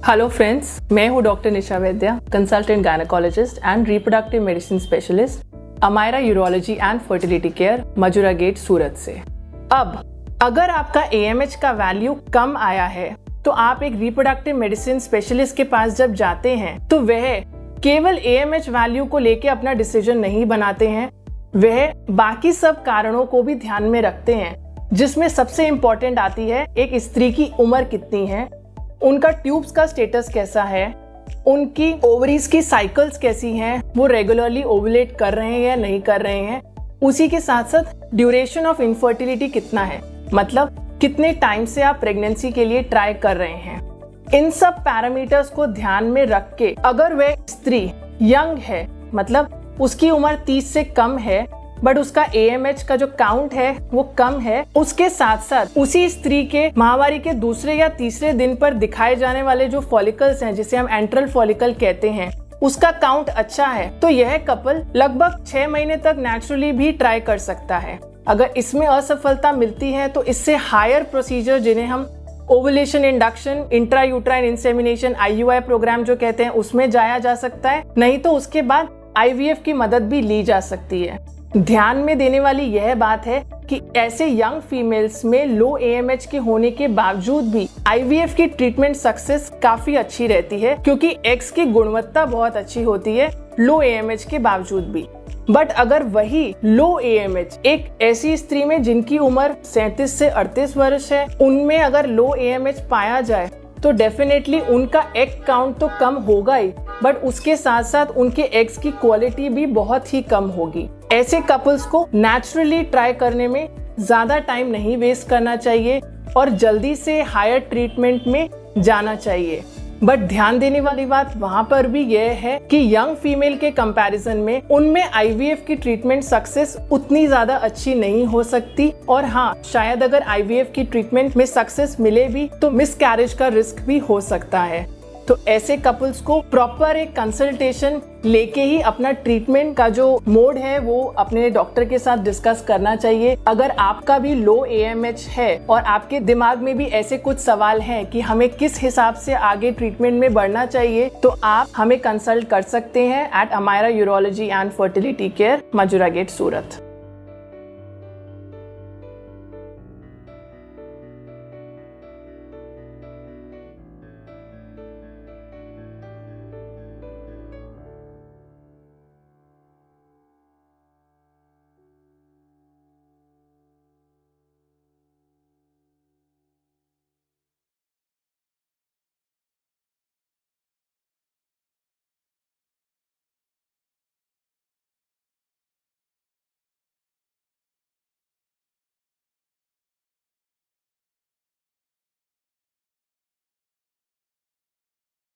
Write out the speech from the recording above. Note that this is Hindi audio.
हेलो फ्रेंड्स, मैं हूं doctor Nisha Vaidya, consultant gynaecologist and reproductive medicine specialist, Amaira urology and fertility care, Majura gate, Surat से। अब अगर आपका AMH का वैल्यू कम आया है तो आप एक रिप्रोडक्टिव मेडिसिन स्पेशलिस्ट के पास जब जाते हैं तो वह केवल AMH वैल्यू को लेके अपना डिसीजन नहीं बनाते हैं, वह बाकी सब कारणों को भी ध्यान में रखते हैं, जिसमें सबसे इम्पोर्टेंट आती है एक स्त्री की उम्र कितनी है, उनका ट्यूब्स का स्टेटस कैसा है, उनकी ओवरीज की साइकिल्स कैसी हैं, वो रेगुलरली ओवुलेट कर रहे हैं या नहीं कर रहे हैं। उसी के साथ साथ ड्यूरेशन ऑफ इनफर्टिलिटी कितना है, मतलब कितने टाइम से आप प्रेगनेंसी के लिए ट्राई कर रहे हैं। इन सब पैरामीटर्स को ध्यान में रख के अगर वह स्त्री यंग है, मतलब उसकी उम्र 30 से कम है बट उसका AMH का जो काउंट है वो कम है, उसके साथ साथ उसी स्त्री के माहवारी के दूसरे या तीसरे दिन पर दिखाए जाने वाले जो फॉलिकल्स हैं, जिसे हम एंट्रल फॉलिकल कहते हैं, उसका काउंट अच्छा है, तो यह कपल लगभग 6 महीने तक नेचुरली भी ट्राई कर सकता है। अगर इसमें असफलता मिलती है तो इससे हायर प्रोसीजर, जिन्हें हम ovulation induction, intrauterine insemination, IUI programme जो कहते हैं, उसमें जाया जा सकता है। नहीं तो उसके बाद IVF की मदद भी ली जा सकती है। ध्यान में देने वाली यह बात है कि ऐसे यंग फीमेल्स में लो AMH के होने के बावजूद भी IVF की ट्रीटमेंट सक्सेस काफी अच्छी रहती है, क्योंकि एग्स की गुणवत्ता बहुत अच्छी होती है लो AMH के बावजूद भी। बट अगर वही लो AMH एक ऐसी स्त्री में जिनकी उम्र 37 से 38 वर्ष है, उनमें अगर लो AMH पाया जाए तो डेफिनेटली उनका एग काउंट तो कम होगा ही, बट उसके साथ साथ उनके एग्स की क्वालिटी भी बहुत ही कम होगी। ऐसे कपल्स को नेचुरली ट्राई करने में ज्यादा टाइम नहीं वेस्ट करना चाहिए और जल्दी से हायर ट्रीटमेंट में जाना चाहिए। बट ध्यान देने वाली बात वहाँ पर भी यह है कि यंग फीमेल के कंपैरिजन में उनमें IVF की ट्रीटमेंट सक्सेस उतनी ज्यादा अच्छी नहीं हो सकती, और हाँ, शायद अगर IVF की ट्रीटमेंट में सक्सेस मिले भी तो मिसकैरेज का रिस्क भी हो सकता है। तो ऐसे कपल्स को प्रॉपर एक कंसल्टेशन लेके ही अपना ट्रीटमेंट का जो मोड है वो अपने डॉक्टर के साथ डिस्कस करना चाहिए। अगर आपका भी लो AMH है और आपके दिमाग में भी ऐसे कुछ सवाल हैं कि हमें किस हिसाब से आगे ट्रीटमेंट में बढ़ना चाहिए, तो आप हमें कंसल्ट कर सकते हैं at Amaira urology and fertility care, Majura gate, Surat.